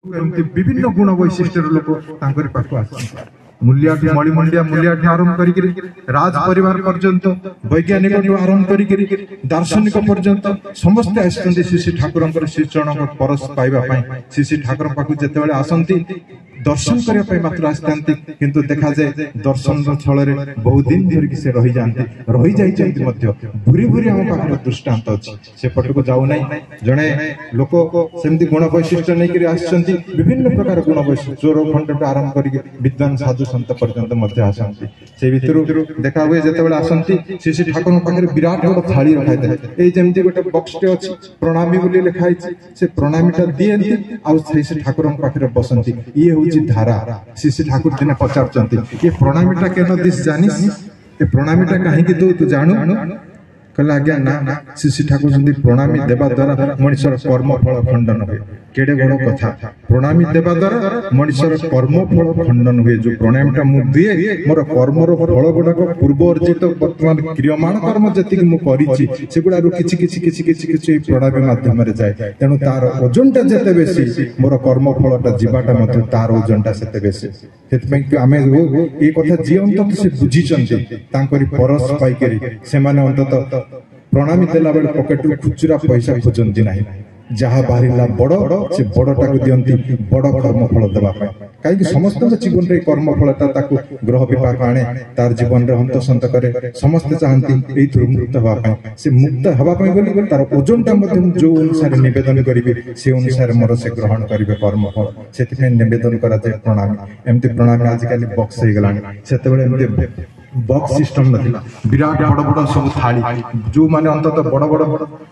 एमती विभिन्न गुण वैशिष्ट्य लोक पाख मूल्याठी मणिमंडिया मूल्याठी आरंभ कर राज परिवार पर्यंत वैज्ञानिक आरंभ कर दार्शनिक पर्यंत समस्ते आसते श्री श्री ठाकुर श्री चरण परस पाइबा श्री श्री ठाकुर पाख जिते आसती दर्शन करने मात्र आसता किंतु देखा जाए दर्शन स्थल बहुत दिन धरिक से रही जाती रही जाइए भूरी भूरी आम पाखे दृष्टांत अच्छी से पटक जाऊना जड़े लोक सेमती गुण वैशिष्ट्य नहीं आसती विभिन्न प्रकार गुण वैशिष्ट्य चोर खंड आरंभ कर विद्वान साधु सत पर्यंत आसती से भर देखा हुए जो आसती श्री श्री ठाकुर पाखे विराट बड़ थाली रखा था ये गोटे बक्सटे अच्छी प्रणामी बोली लिखाई से प्रणामीटा दिए श्री श्री ठाकुर पाखे बसती ये हूँ धारा श्री श्री ठाकुर दिने पचार ये प्रणामीटा केन दिस जानिस ये प्रणामीटा कहीं तू जानू कहला आज्ञा ना श्री श्री ठाकुर प्रणामी देवा द्वारा मनुष्यर कर्मफल खंडन हुए केड़े बड़ कथा प्रणामी देवा द्वारा मनुष्यर कर्मफल खंडन हुए जो प्रणामीटा मु दिए मोर कर्मर फल गुड़ाक पूर्व अर्जित वर्तमान क्रियमाण कर्म जी से गुड़ा किसी प्रणामी मध्यम जाए तेणु तार ओजनटा जिते बेसी मोर कर्मफलटा जीवाटा तार ओजनटा से बेसी आम ये कथा जी अंत से बुझी परस पाइक से अंतत प्रणामी देला बेले पकेट खुचुरा पैसा खोजती ना जहाँ बाहर बड़ से बड़टा को दियंती बड़ कर्मफल देवाई कहीं समस्त जीवन में कर्मफलटा ग्रह विपाक आने तार जीवन में हंतसंत करे समस्ते चाहती ये मुक्त हाँपाई से मुक्त हाँपाई बोली तार ओजनटा जो अनुसार नवेदन करेंगे से अनुसार मोर से ग्रहण करेंगे कर्मफल से नवेदन कराए प्रणामी एमती प्रणामी आजिकल बक्स हो गलानी से बक्स सिस्टम नथिला विराट बड़ बड़ सब थाली जो माने अंतत बड़ बड़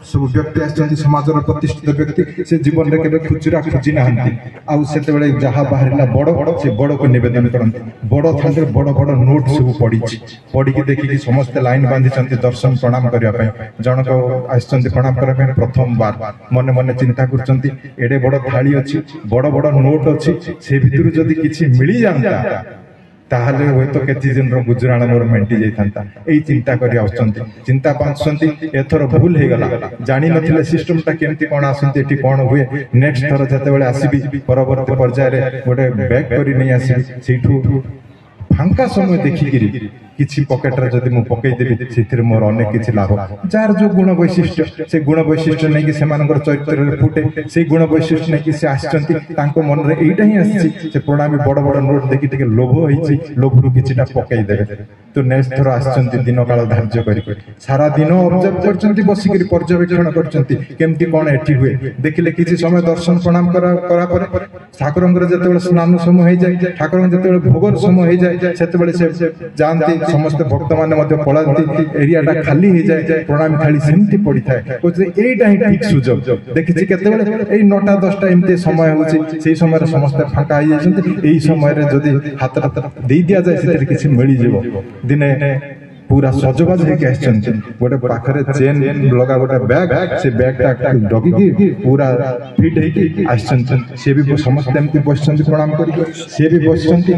सब व्यक्ति आछंती समाजर प्रतिष्ठित व्यक्ति से जीवन रे केबे खुचुरा खुजी नाहंती आ सेते बेले जहा बाहरला बड़ से बड़ को निवेदन करंती बड़ थांडे बड़ बड़ नोट सब पड़ी के देखि कि समस्त लाइन बांधी चंती दर्शन प्रणाम करिया पय जन को आछंती प्रणाम करिया पय प्रथम बार मने मने चिंता करचंती एडे बड़ थाली अछि बड़ बड़ नोट अछि से भितरु जदी किछि मिली जानता ताहले हुए तो केती दिन गुजराण मोर मेंटी जाइथांता एई चिंता करी आउछंती चिंता पाछंती एथर भूल हे गला जानि नथिले सिस्टमटा केमती कोन आसंती एठी कोन हुए नेक्स्ट थर जते बेले आसीबी परवर्ती पर्याय रे गोटे बैक करी नै आसीबी सेठू फांका समय देखिकिरी किछि पॉकेट रे जदी मु पकई देबी सेथिर मोर अनेक किछि लाभ जार जो गुण वैशिष्ट्य से गुण वैशिष्ट्य नै कि सेमानकर चरित्र रे फुटे से गुण वैशिष्ट्य नै कि से आछंती तांको मन रे एइटा ही आछि से प्रणामी बड़ बड़ नोट देखि टिके लोभ होइछि लोभरु किछिटा पकई देबे तो नेक्स्ट थर आछंती दिन काल धार्य करि सारा दिन ऑब्जर्व करचंती बसिकरी पर्यवेक्षण करचंती केमती कोन एठी हुए देखिले किछि समय दर्शन प्रणाम करा पर ठाकुरंगर जते स्नान समय हो जाय ठाकुरंग जते भोगर समय हो जाय सेते बेले से जानती समस्त भक्त माने पड़ाती एरियाटा खाली हो जाए प्रणामी थाली सेमती पड़ी थाए एटा ही ठीक सुजोग देखिछि केतेबेले 9टा 10टा एमते समय होछि सेही समय समस्त फांका हो जायछन्ती एही समय रे जदी हाथ दे दिया जाय सेते किछि मिली जेबो दिने पूरा सजबाज होके आछन्ती गोटे पाखरे चेन लगा गोटे बैग से बैगटा डगी की पूरा फिट होके आछन्ती से भी समस्त एमती बसछन्ती प्रणाम करी से भी बसछन्ती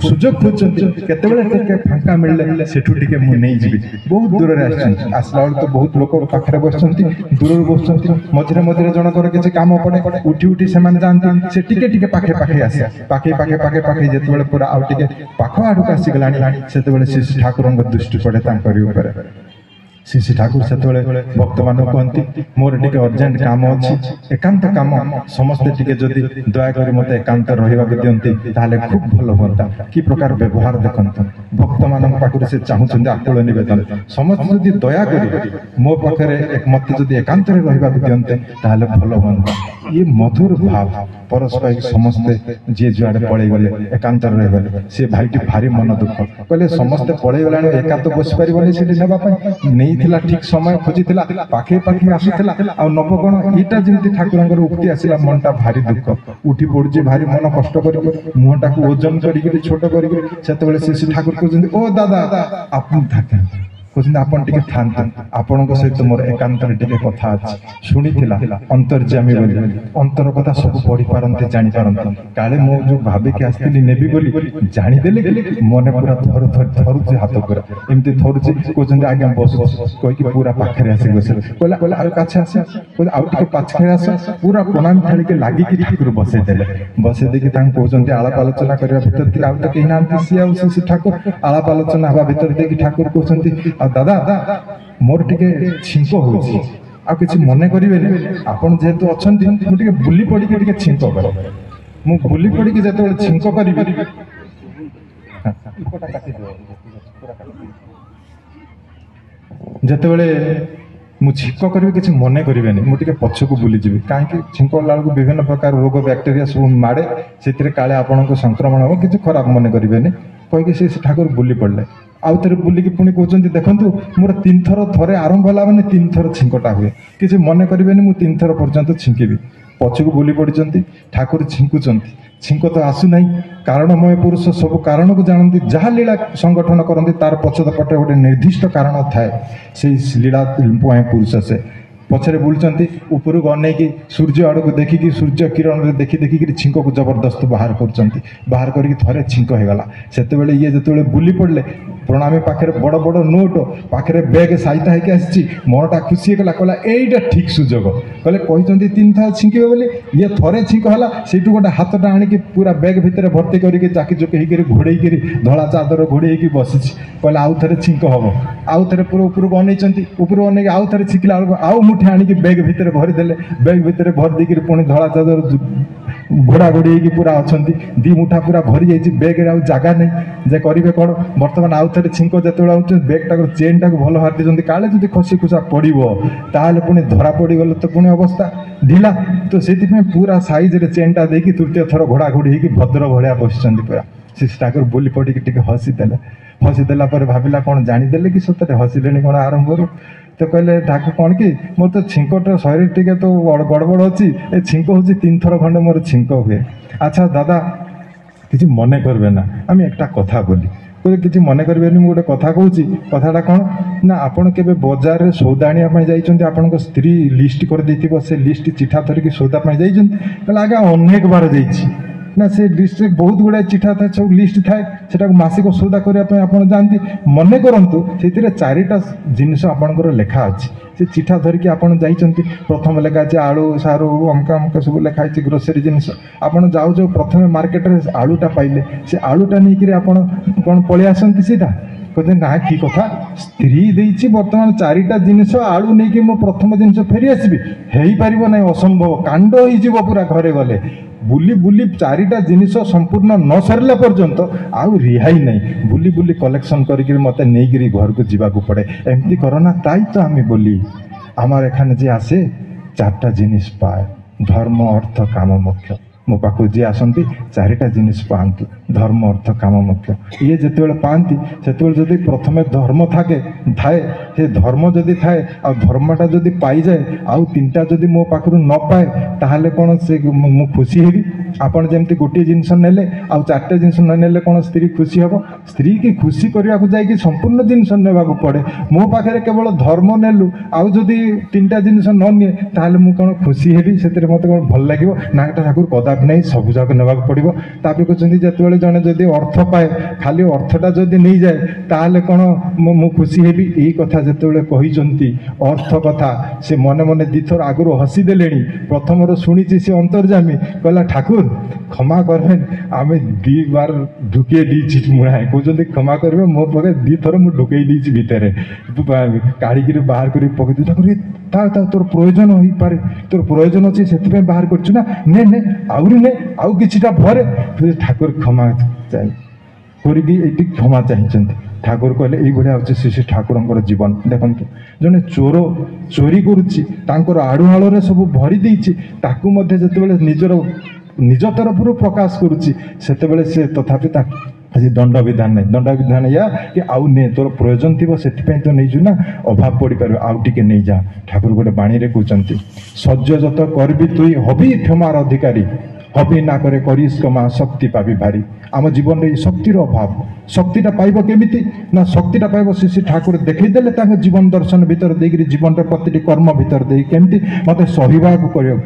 सुजोग खोजछन्ती केतेबेले टिके फांका मिलले सेठू टिके मु नै जिबी बहुत दूर रे आछन्ती आसला तो बहुत लोक पाखरे बसछन्ती दूर रे बसछन्ती मझरे मझरे जनकर किछि काम पड़े उठी से मान जानती से टिके पाखे आसे पाखे जेतेबेले पूरा आउ टिके पाखो आडू आसी गलानी सेतेबेले श्री ठाकुरंग दृष्टि पड़े श्री श्री ठाकुर से भक्त मान कहती मोर टिके अर्जेंट काम अच्छी एकांत काम समस्ते टिके जदि दया करी मते एकांत रहिबा दियंती ताले खूब भलो होता कि प्रकार व्यवहार देखंत भक्त मान पाखरे से चाहुछन आकुल निवेदन समस्त जदि दया करी मो पाखरे एक मते जदि एकांत रे रहिबा दियंते ताले भलो होता ये मधुर भाव परस्पर समस्ते जे जुआड़े पड़े गले एकांत रह गले से भाईटी भारी मन दुख कहले समस्ते पड़े गलानी एकांत बस परिबनी सेठी नेबा पई नेइथिला ठीक समय खोजिथिला पाखे आसुथिला आ नवगण एटा जेमति ठाकुरंगर उक्ति आसिला मनटा भारी दुख उठी पड़ुजे भारी मन कष्ट करी मुहटा को ओजन करी छोट करी सेते बेले से ठाकुर को जंदी ओ दादा आपन थाके कहते आपण टिके थांतु आपणक सहित मोर एकांतर टिके कथा अछि शुणिथिला अंतर्जामी बोली अंतर कथा सब पढ़ी पारंते जानि पारंते काले मो जो भाबे के आस्तिली नेबी बोली जानि देले मने पूरा थरुछि हाथ पूरा एमती थरुछि कहते आगे बस कहि कि पूरा पाखरे आसी बस कहला आ काछे आसी कहला आ टिके पाखरे आस पूरा प्रणाम थाली के लागि कि ठाकुर बसे देले बसे देखि तां कहते आलाप आलोचना करबा भीतर कि आउ त केही नांती से ठाकुर आलाप आलोचना हवा भीतर देखि ठाकुर कहते दादा मोर टिके छिंक होउछि आ किछि मने करिवेनी आपण जेहेतु अछंती मु टिके बुली पड़ी के टिके छिंक करे मु बुली पड़ी के जते छिंक करिबी जते बेले मु छिंक करिबी किछि मने करिवेनी मु टिके पछकु बुली जिबी काहे कि छिंक लालको विभिन्न प्रकार रोग बैक्टीरिया सब माडे सेतिरे काले आपनको संक्रमण हो किछि खराब मने करिवेनी कहि कि से ठाकुर बुली पड़ले आउ थे बुलिकी पुणी कहते देखूँ मोर 3 थर थे आरंभ है मैंने 3 थर छिंकटा हुए किसी मन करेंगे मुझे 3 थर पर्यंत छिंकिबी पछक बुली पड़ते ठाकुर छिंकुंट छिंक तो आसुना कारणमय पुरुष सब कारण को जानती जहाँ लीला संगठन करती तार पछद पटे गोटे निर्दिष्ट कारण थाए से लीला पुरुष से पछरे बुलचंती ऊपर को अनेकी सूर्य आड़ को देखिकी सूर्य किरण देखी देखिकी छिंक को जबरदस्त बाहर करचंती बाहर करके थरे छिंक होगला सेते बेले ये जते बुली पड़ले प्रणामी पाखे बड़ बड़ नोट पाखे बैग सहिता होकर आसी मनटा खुशी होगा कहला एटा ठीक सुजोग कहले कहते 3 थर छिंके बोली ये थरे छिंक है से गोटे हाथटा आणिकी पूरा बैग भितर भर्ती करके चाकी चुकी घोड़े धला चादर घोड़े बसी कहले आउ थे छिंक हम आउ थे पूरा ऊपर को अनेचंती ऊपर अनेक आउ थे छिंकला आउ मुठे आणिकी बैग भितर भरीदेले बैग भितर भर देकर पुणी धला चादर घोड़ा घोड़ी होगी पूरा अच्छा दी मुठा पूरा भरी जाइए बैग आउ जगह नहीं जे करेंगे कौन बर्तमान आउ थे छिंक जो बैग टाक चेन टाक भल हाथी काले जब खसी खुसा पड़ो ताल पुणी धरा पड़गल तो पुणी अवस्था ढिला तो से पूरा साइज रे चेन टा देखी तृतीय थर घोड़ा घोड़ी होगी भद्र भाया बस पूरा से ठाकुर बोली पड़ी टे हसीदेला भाविला कौन जानीदे कि सतरे हसिले कौन आरंभ तो कहले ठाकुर कौन कि मोर तो छिंकटा शरीर टिके तो गड़बड़ अच्छी ए छिंक हूँ 3 थर खंडे मोर छिंक हुए अच्छा दादा किसी मन करबे ना आम एक कथा बोली कहते किसी मन करेंगे गोटे कथा कहूँ कथाटा कौन ना आपड़ के बजार में सौदा आने जाइए आपण स्त्री लिस्ट कर से लिस्ट चिठा धरिकी सौदा जाइए आगे अनेक बार जाइए ना से लिस्ट में बहुत गुड़ाए चिठा था सब लिस्ट थाए से मासिक सौदा करने आप जाती मन करूँ से 4टा जिनस आपंकर लेखा अच्छी से चिठा धरिकी आपड़ जाइए प्रथम लेखा अच्छे आलू सारू अमका अमका सब लेखाई ग्रोसरी जिनस आपड़ जाऊ जाऊ प्रथम मार्केट में आलूटा पाइले से आलूटा नहीं आप कौन पलि आसती सीधा कहते ना कि कथा स्त्री देती बर्तमान 4टा जिनस आलू नहीं कि मो प्रथम जिनस फेरी आसबि हेई पारिबो नहीं असंभव कांड हो पूरा घरे गले बुली बुली 4टा जिनिस संपूर्ण न सरला पर्यंत आउ रिहाई नहीं बुली बुली कलेक्शन करके मत नहीं घर को जीवा पड़े एमती करना ताई तो आम बोली आमार एखाने जे आसे 4टा जिनिस पाए धर्म अर्थ काम मोक्ष मो पाखु जी आसती 4टा जिनिस पाती धर्म अर्थ काम मोक्ष ये जिते पाती से प्रथमे धर्म थाए से धर्म जदि थाए आ धर्मटा जदि पाई जाए आउ 3टा जदि मो पाखु न पाए ताहले कौन से मु खुशी हेबी आपन जेमती गोटे जिनस नेले आउ 4टा जिनस न नेले कौन स्त्री खुशी हम स्त्री की खुशी करने को जाकि संपूर्ण जिनस नेबा पड़े मो पाखे केवल धर्म नेलु आउ जदि 3टा जिनस न निए ताहले मु कौन खुशी हेबी से मत कौन भल लगे ना ठाकुर कदापि नहीं सबू जाक नेबा पड़ो तापर कहते जिते जड़े जदि अर्थ पाए खाली अर्थटा जदि नहीं जाए ताहले कौन मु खुशी हेबी यही कथा जिते कहते अर्थ कथा से मने मने 2 थर आगु हसीदे प्रथम शुणी सी अंतर्जामी कहला ठाकुर क्षमा करें आम 2 बार ढुके दी मुड़ाए कहते क्षमा करेंगे मो पके 2 थर मुझे ढुकई दी भितर काढ़ी बाहर कर पकई ठाकुर तोर प्रयोजन हो पारे तोर प्रयोजन अच्छी से बाहर कर ने ने आउरी ने आउ किछिटा भरे ठाकुर क्षमा चाहिए क्षमा चाहिए ठाकुर कहले ये हूँ श्री ठाकुर जीवन देखो जड़े चोर चोरी करुच्ची आड़ुआल सब भरी देती जो निजर निज तरफ प्रकाश करुच्ची से तथापि आज दंड विधान नहीं दंड विधान या कि आउ ने तोर प्रयोजन थी से तो नहीं ना अभाव पड़ पार आउ टे नहीं जा ठाकुर गोटे बाणी रे कहते सज्ज जत करबी तुई हबी क्षमार अधिकारी हबी ना करे करिस कमा शक्ति पाबी भारी आम जीवन में शक्तिर अभाव शक्तिटा पाइब केमिति ना शक्तिटा पाइब श्री ठाकुर देखईदेले जीवन दर्शन भितर देकरी जीवन प्रति कर्म भितर दे केमती मत सहिबा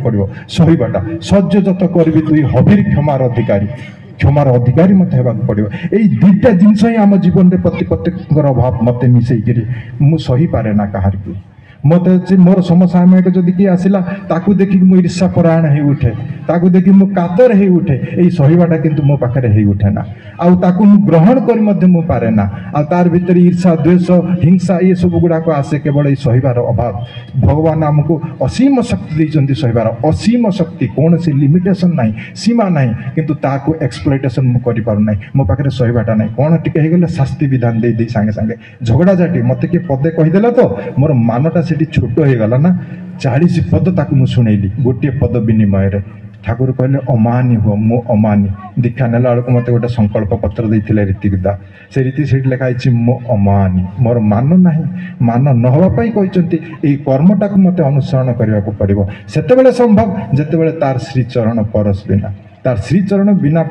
पड़ो सहिबाटा सज्जत करी तुई हबीर क्षमार अधिकारी क्षमार अधिकारी मत हेबाक पड़ो यही दुईटा जिनस ही आम जीवन में प्रति प्रत्येक अभाव मत मिसेकरी मु सही पारे ना कहार को मत मोर समसामयिक जदि किए आसला ताकू देखिक मु ईर्षा परायण हो उठे ताकू देखि मु कातर हो उठे यही सहिबाटा किंतु मो पाखरे हो उठे ना आउ ताकू मु ग्रहण करि मध्य मु पारे ना आ तार भीतर ईर्षा द्वेष हिंसा ये सब गुड़ाक आसे केवल ये सहिबार अभाव भगवान आमको असीम शक्ति देइछन्ति सहिबार असीम शक्ति कौन सी लिमिटेशन नाही सीमा नाही किंतु ताकू एक्सप्लॉइटेशन मु करि पारु नाही मो पाखरे सहिबाटा नाही कोन टिके हे गेले शास्ति विधान दे दे संगे संगे झगड़ा जाटी मते के पदे कहिदेला तो मोर मानटा छोट हो गला ना 40 पद ताकू मु सुनैली गोटे पद विनिमय रे ठाकुर कहले अमानी हो मो अमानी दीक्षा नेला बेलू मत गोटे संकल्प पत्र देते रीतिदा से रीति से लिखाई मो अमानी मोर मान ना मान नहवाई कहते कर्मटा को मत अनुसरण करने को पड़ो से संभव जिते तार श्रीचरण परस बिना तार श्रीचरण बिना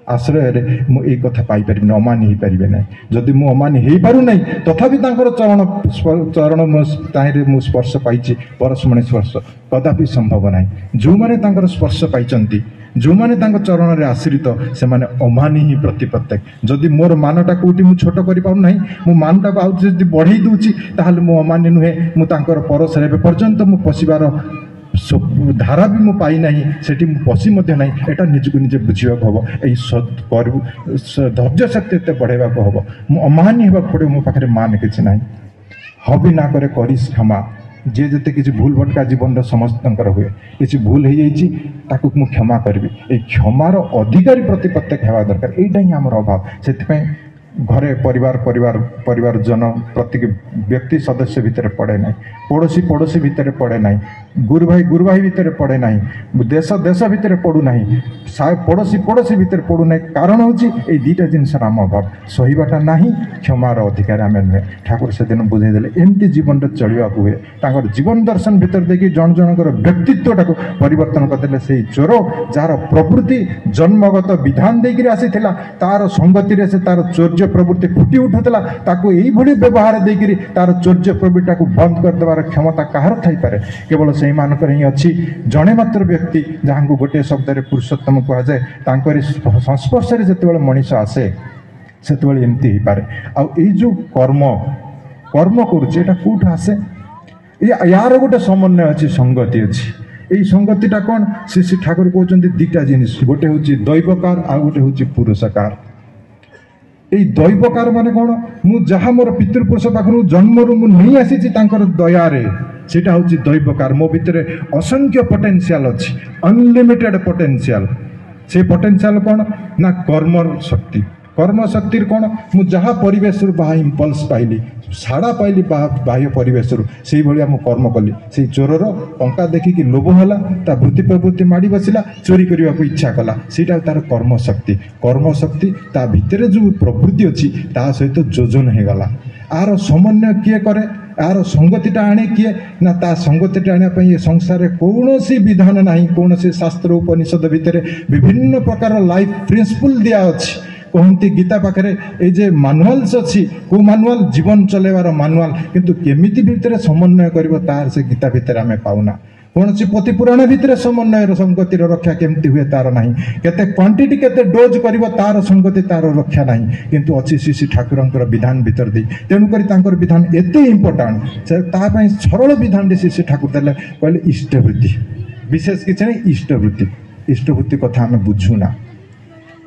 आश्रय मुझे कथा पाइपर अमानी हो पारे ना जदि मु अमानी हो पारू ना तथापि चरण चरण मु स्पर्श पाई परस्मणी स्पर्श कदापि संभव ना जो मैंने स्पर्श पाई जो मैंने चरण में आश्रित से माने अमानी ही प्रति प्रत्येक जदि मोर मानटा कौटी मु छोट कर पारु नाही मो मानटा को आउट जदि बढ़ई दूची ताहाले मो अमानी नुहे मु तांकर परस रे पर्यंत मु पशिबार धारा भी मु पाई नाही सेठी मु पशि मध्य नाही एटा निजको निजे बुझिबा को हबो एई धैर्य शक्ति एते बढ़ेबा को हबो मु अमानी हेबा पड़े मो पाखरे मान किछि नाही हबी ना करे करिस क्षमा जे जते किछि भूल भटका जीवन रो समस्तंकर हुए किछि भूल हे जाइछि ताकू मु क्षमा करबी ए क्षमार अधिकारी प्रति प्रत्येक हेबा दरकार एटा ही हमर अभाव सेति पय घरे परिवार परिवार परिवार जन प्रत्येक व्यक्ति सदस्य भितर पड़े ना पड़ोशी पड़ोशी भितर पड़े ना गुरु भाई भितर पड़े ना देश देश भितर पड़ू ना पड़ोशी पड़ोशी भितर पड़ू ना कारण हूँ ये दुईटा जिनस आम अभाव सहिबाटा ना क्षमार अधिकार आम नुहे ठाकुर से दिन बुझेदेले एमती जीवन चलवा हुए जीवन दर्शन भितर देखिए जन जनकर व्यक्तित्वटा को परिवर्तन करदे से चोर जार प्रवृत्ति जन्मगत विधान देकर आसी तार संगति से तार चौर्य प्रवृत्ति फुटी उठुला ताकू यही व्यवहार देकर तार चौर्य प्रवृत्ति को बंद करदेवार क्षमता कहार थाई पारे केवल से मानकर ही अच्छी जड़े मात्र व्यक्ति जहाँ को गोटे शब्द पुरुषोत्तम कहुए तांकर संस्पर्श में जिते मनीष आसे से एमती हो पारे आउ कर्म कर्म करुचे कौट आसे यार गोटे समन्वय अच्छी संगति अच्छी यही संगतिटा कौन श्री ठाकुर कहते दुईटा जिनिस गोटे हूँ दैवकार आ गोटे हूँ पुरुषकार यही दैवकार माने कौन मु जहाँ मोर पितृपुरुष पाखु जन्मरू मु नहीं आसी दयारे सेटा हूँ दैवकार मो भितर असंख्य पोटेंशियल अच्छी अनलिमिटेड पोटेंशियल से पोटेंशियल कौन ना कर्म शक्ति कौन मु जहाँ परिवेश बाहा इम्पल्स पाइली साड़ा पाइली बाह्य परिवेश से भाया मु कर्म कली से चोरर टंका देखिकी लोभ है ता वृत्ति प्रवृत्ति माड़ी बसला चोरी करने को इच्छा कला सीटा तार कर्म शक्ति ता भितर जो प्रवृत्ति अच्छी ता सहित योजन हो गला आर समन्वय किए करे आर संगतिटा आने किए ना ता संगतिटा आने संसार कौन विधान ना कौन शास्त्र उपनिषद भितर विभिन्न प्रकार लाइफ प्रिंसिपल दिया अच्छी कहती गीता पाखे ये मानुआल्स अच्छी को मानुआल जीवन चलेबार मानुआल किंतु केमिति भितर समन्वय करिवो तार से गीता भितर आमे पाउना कौन सी पोथी पुराण भितर समन्वय संगतिर रक्षा केमती हुए तार नहीं केते क्वांटिटी केते डोज करिवो तार संगति तार रक्षा नहीं किंतु अच्छी श्री ठाकुरंकर विधान भितर दी तेणुकरी तांकर विधान एते इम्पोर्टाट से तापाई सरल विधान श्री ठाकुर देले कहले इष्टवृत्ति विशेष किसी नहीं इष्टवृत्ति कथा आम बुझुना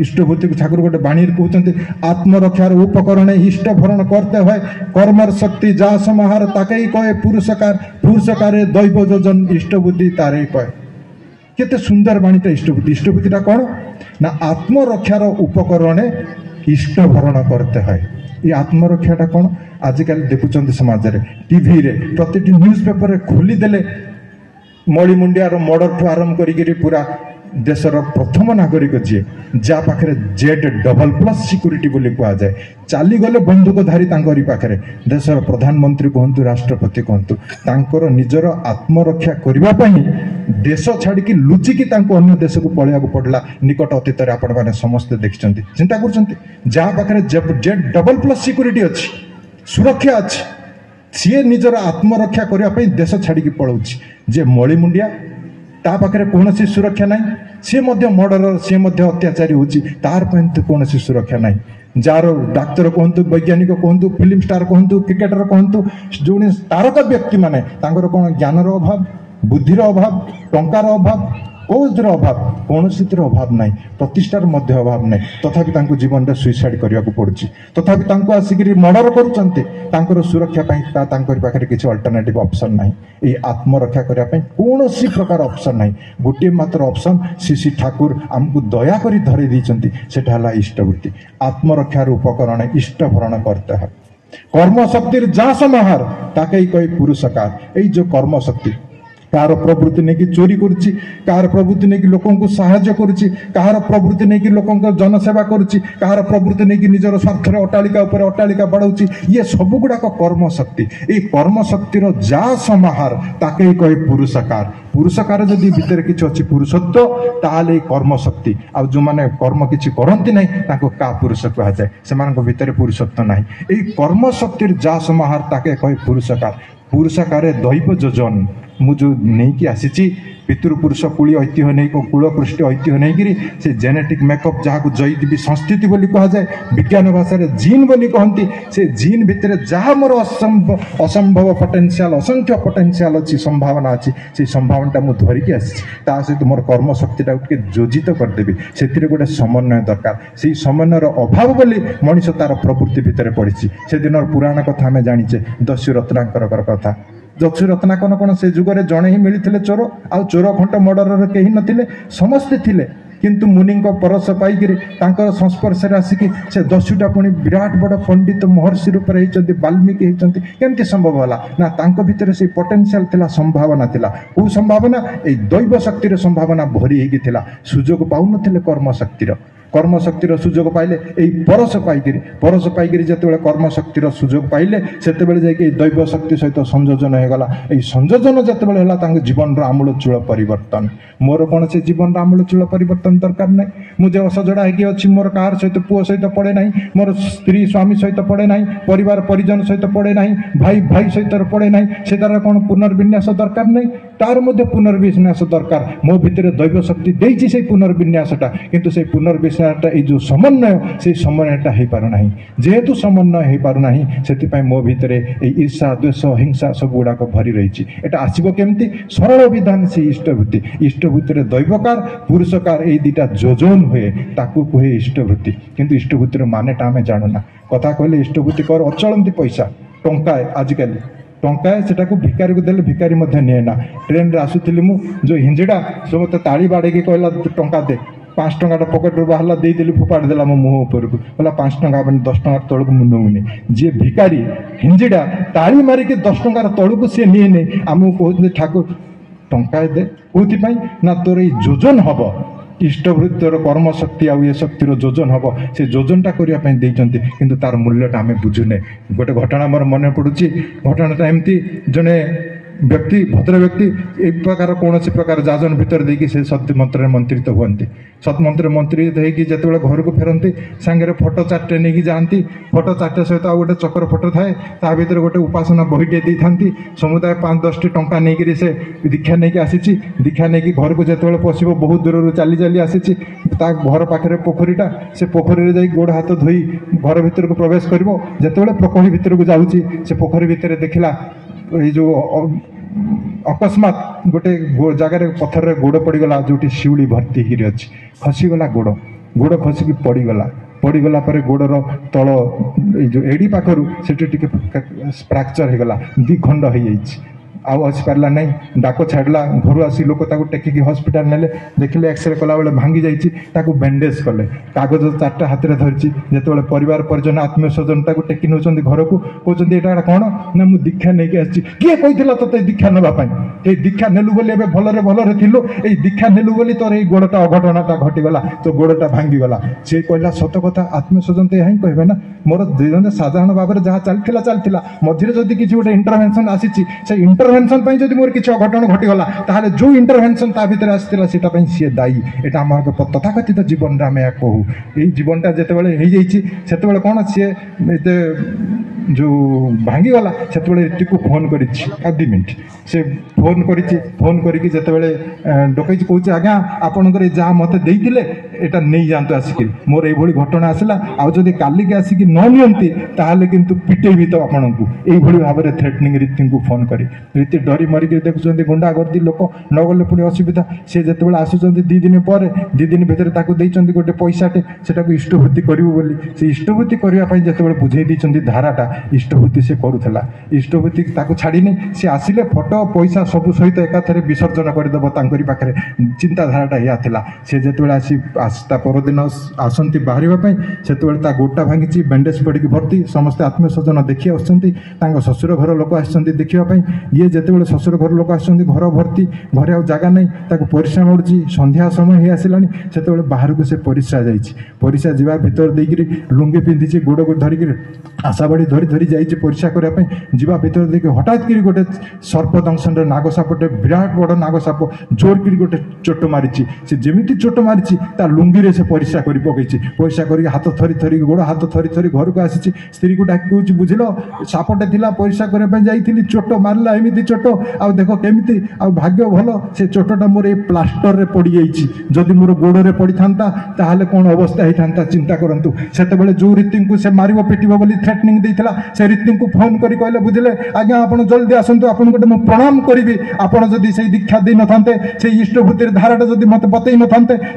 इष्टभूति को ठाकुर गोटे बाणी कहते आत्मरक्षार उपकरण इष्ट भरण करते हुए कर्मर शक्ति जा समाहार ताके कहे पुरुषकार दैव योजन इष्टबुद्धि तारे कहे केते सुंदर बाणीटा इष्टबुद्धिटा कौन ना आत्मरक्षार उपकरण इष्ट भरण करते हुए ये आत्मरक्षाटा कौन आजिकल देखुं समाज रे टीवी रे प्रति न्यूज पेपर खोलीदेले मणिमुंडियार मर्डर ठू आरंभ करी पूरा देशर प्रथम नागरिक जी जा पाखे Z++ सिक्यूरीटी बोली कह जाए चली गले बंदूकधारी पाखे देशर प्रधानमंत्री कहतु राष्ट्रपति कहतु तांकर निजर आत्मरक्षा करने देश छाड़ी लुचिकी अन्य देश को पलैया पड़ा निकट अतीत आपण मैंने समस्ते देखते चिंता कर Z++ सिक्यूरीटी अच्छी सुरक्षा अच्छी सी निजर आत्मरक्षा करने देश छाड़ी पलाऊँ जे मळीमुंडिया ता पाखे कौन सुरक्षा ना सी मर्डर सी अत्याचारी होची तार कौन सुरक्षा ना जार डाक्तर कहतु वैज्ञानिक कहतु फिल्म स्टार कहतु क्रिकेटर कहतु जो तारका व्यक्ति माने तांकर कौन ज्ञानर अभाव बुद्धिर अभाव टंकार अभाव कौर अभाव कौन अभाव ना प्रतिष्ठार मध्य अभाव ना तथापि जीवन में सुइसाइड करने को पड़ुछि तथापि आसिक मर्डर कर सुरक्षा पाखे किसी अल्टरनेटिव ऑप्शन ना ये आत्मरक्षा करने कौन प्रकार ऑप्शन ना गोटे मात्र ऑप्शन श्री ठाकुर आमको दयाकोरी धरे देइछन्ति सेटा हला इष्टवृत्ति आत्मरक्षार उपकरण इष्टभरण करते हैं कर्मशक्तिर जा समाहार ताके कहे पुरुषकार ये जो कर्मशक्ति कार प्रवृत्ति नहीं कि चोरी करुच्ची कार प्रवृत्ति नहीं कि लोकों को साहाय्य करुच्ची कार प्रवृत्ति नहीं कि लोकों को जनसेवा करुच्ची कार प्रवृत्ति नहीं कि निजर स्वार्थ अट्टालिका उपर अट्टालिका बढ़ाऊँगी ये सब गुड़ाक कर्म शक्ति ये कर्म शक्तिर जा समाहार ताके कहे पुरुषकार पुरुषकार जदि भितर किसी अच्छी पुरुषत्व ताले कर्म शक्ति आ जो मैंने कर्म किसी करती ना का पुरुष कह जाए से भितर पुरुषत्व ना ये कर्म शक्तिर जा समाहार ताके कहे पुरुषकार पुरुषकार दैव योजन मुझे नहीं कि आसी पितृपुरुष कूली ऐतिह्य नहीं कूलपृष्ठ ऐतिह्य नहीं से जेनेटिक मेकअप जहाँ जैदेवी संस्कृति बोली कह जाए विज्ञान भाषा जीन बोली कहती से जीन भितर जहाँ मोर असंभव पोटेंशियल असंख्य पोटेंशियल अच्छी संभावना अच्छी से संभावना मुझे धरिकी आसी सहित मोर कर्म शक्तिटा योजित करदेवी से गोटे समन्वय दरकार से समन्वयर अभाव बोली मनीष तार प्रवृत्ति भितर पड़ी से दिन पुराण कथा आम जाचे दस्यु रत्नाकर कथा दस्यु रत्नाकर कौन से जुगरे जड़े ही मिलते चोर आउ चोर खंट मर्डर कहीं नथिले समस्ते थिले किंतु मुनि परस पाइक संस्पर्श आसिकी से दस्युटा पुणी विराट बड़ पंडित महर्षि रूप में वाल्मीकि होती केमती संभव है ना तांको भितर से पोटेंशियल थिला संभावना थिला कौ संभावना ये दैव शक्तिर संभावना भरी होगी सुजोग पाउन कर्म शक्तिर सुजोग पाइले यही परस पाइक जिते कर्म शक्तिर सुजोग पाइले से दैव शक्ति सहित संयोजन होगला यही संयोजन जिते जीवन आमूलचूल परिवर्तन मोर कौन से जीवन आमूलचूल परिवर्तन दरकार ना मुझे असजड़ा होगी अच्छी मोर कार सहित पुओ सहित पड़े ना मोर स्त्री स्वामी सहित पड़े ना परिवार परिजन सहित पड़े ना भाई भाई सहित पड़े ना से तार कौन पुनर्विन्यास दरकार नहीं तार मध्य पुनर्विन्यास दरकार मो भितर दैव शक्ति देइछि से पुनर्विन्यासटा किंतु से पुनर्विन्यासटा जो समन्वय से समन्वयटा हो पारना जेहेतु समन्वय हो पारना से मो भितर ईर्षा द्वेष हिंसा सब गुड़ाक भरी रही एटा आसब केमती सरल विधान से इष्टवृत्ति इष्टवृत्ति दैवकार पुरुषकार ये दुटा जोजन हुए ताकू कहे इष्टवृत्ति किंतु इष्टवृत्तिर मानेटा आम जानूना कथा कहले इष्टवृत्ति कर अचलती पैसा टंका आजिकल टंका सेटा को भिकारी को देले भिकारी मध्य निए ना ट्रेन रे आसुथिली मु जो हिंजिड़ा सो मते ताली बाड़े कहला टंका दे 5 टंका पकेट रू बाहला देदेली फोपाड़ी देला मो मुह ऊपर को बोला 5 टंका 10 टंका तौक मु नौनी जी भिकारी हिंजिड़ा ताली मारिक 10 टंकार तौक सी निए नहीं आमको कहते ठाकुर टंका दे कौन ना तोर ये योजन हम इष्टवृत्तिर कर्म शक्ति आउ ये शक्तिर योजन हम से योजनटा करने किंतु तार मूल्यटा आम बुझुने गोटे घटना मोर मन पड़ुची घटनाटा एमती जड़े व्यक्ति भद्र व्यक्ति एक प्रकार कौन प्रकार जाजन भितर देखिए से सत्य मंत्र मंत्रित हुए सत्मंत्र मंत्रित होगी जिते घर को फेरती सांगे फोटो चार्टे नहीं जाती फोटो चार्टे सहित आ गोटे चक्र फोटो थाए ता भर गोटे उपासना बहीटे दे था समुदाय 5-10 टंका नहीं से दीक्षा नहीं आसी दीक्षा नहीं घर को जिते पशि बहुत दूर चली चली आसी घर पाखे पोखरीटा से पोखरी में गोड़ हाथ धोई घर भीतर को प्रवेश कर जिते पोखरी भीतर को जाऊँगी से पोखरी भितर देखला ये जो अकस्मात गोटे जगार पथर रे गोड़ पड़गला जो शिउली भर्ती ही अच्छी खसीगला गोड़ खसिकी पड़गला पर गोड़र तल जो एड़ी पाखर से फ्राक्चर होगला 2 खंड हो आउ आसपारा ना डाक छाड़ा घर आसी लोक टेकिकी हस्पिटाल ने देखिले एक्सरे कला बेले भांगी जाइए बैंडेज कले कागज 4टा हाथ में धरी जो परिवार परिजन आत्मीय स्वजन टेकी नौ घर को कहते यहाँ कौन ना मुझे दीक्षा नहीं आसी किए कही तो दीक्षा नापी दीक्षा नेलु बोली भलरे भलरे थिलु ए दीक्षा नेलु बोली तोर ये गोड़टा अघटनाटा घटीगला तो गोड़टा भांगीगला सी कहला सत कथा आत्मीय स्वजन तो यहाँ कहे ना मोर जीवन साधारण भाव में जहाँ चलता मझे जदि किसी गोटे इंटरभेनसन आसी से इंटरभेनसन जब मोर किसी अघटन घटीगला ताहले जो इंटरभेनसन ता भीतर आसाला सी दायी यहाँ आम तथाकथित जीवन में आम या कहू ये जीवनटा जिते से कौन सी जो भांगीगला से ऋतु को फोन कर 2 मिनट से फोन करके जितेबाला डकई कौच आज्ञा आपंकर जहाँ मत देते यहाँ नहीं जातु आसिक मोर ये घटना आसला आदि कालिक आसिक न नियंती ताहले किंतु पिटेबी तो आपण को यही भाव में थ्रेटनिंग रीति को फोन करी रीति डरी मरिक देखुं गुंडागर्दी लोक न गले पुणी असुविधा सी जिते आसुच्च 2 दिन पर 2 दिन भितर गोटे पैसाटे से इष्टभूति करूँ से इष्टभूति करने जिते बुझे देती धाराटा इष्टभूति से करूला इष्टभूति छाड़नी सी आसिले फोटो पैसा सब सहित एकाथरे विसर्जन करदेव पाखे चिंताधाराटा या सी जिते आसता परदिन आसती बाहर से गोटा भांगी बैंडेज पड़ी भर्ती समस्ते आत्मीय स्वजन देखी आस शशुर घर लोक आसती देखापी ये जिते शशुर घर लोक आस घर भर्ती घरे जगह नहीं परिश्रा मरुची संध्या समय हो आसला से बाहर को से परिश्रा परिश्रा जावा भर देकर लुंगी पिंधि गोड़ को धरिक आशा बाड़ी धरी धरी जाइए परिश्रा करने जीवा भर देखिए हठात कि गोटे सर्प दंशन नागसापटे विराट बड़ नागसाप जोर कि गोटे चोट मारी से जमी चोट मारी लुंगी से परिश्रा कर पकई परिश्रा कर हाथ थरी थरी गोड़ हाथ थरी थरी घर को आसी स्त्री को डाक बुझल सापटे थी परिश्रा करने जाइए चोट मारला एमती चोट आ देख केमी भाग्य भल से चोटा मोर ये प्लास्टर रे पड़ जाइए जदि मोर गोड़ में पड़ी था ताहले कौन अवस्था होता था चिंता करूँ से जो रीति को से मार पिट बोली थ्रेटनिंग देता से रीति को फोन कर कहले बुझे आज्ञा आप जल्दी आसतु आपन गोटे मुझे प्रणाम करी आपड़ जदि से दीक्षा दे न था से इष्टभूतिर धाराटा जब मत बतई न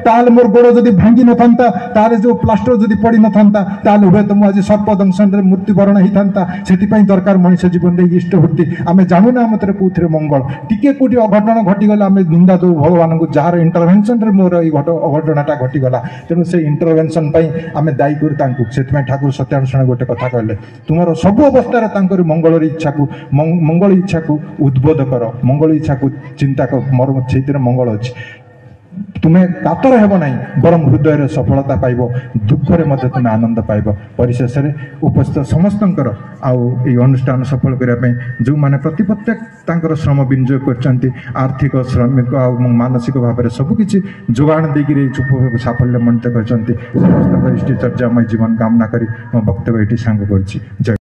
था मोर गोड़ जब भांगी न था जो प्लास्टर जब पड़ी न था हुए तो मुझे सर्प दंशन में मृत्युवरण होता से दरकार मनीष जीवन में इष्टभूति आम जानूना मत कौन मंगल टी कौटी अघटन घटीगला आम निंदा दो भगवान को जार इंटरभेनसन मोर ये अघटनाटा घटीगला तेणु से इंटरभेनसन आम दायी कर ठाकुर सत्यानुष्ठान गोटे कथा कहले तुम सब अवस्था मंगल इच्छा को मंगल इच्छा को उद्बोध कर मंगल इच्छा को चिंता कर मोर से मंगल अच्छी तुम्हें कातर हेब ना बरम हृदय सफलता पाइब दुखरे मध्य तुम्हें आनंद पाइब परिशेष में उपस्थित समस्त अनुष्ठान सफल करने जो मैंने प्रति प्रत्येक श्रम विनियोग कर आर्थिक श्रमिक मानसिक भाव में सबकि जोगाण देकर साफल्य मणित कर समस्त इष्टचर्यामय जीवन कामना करी मो वक्तव्य ये सांग कर।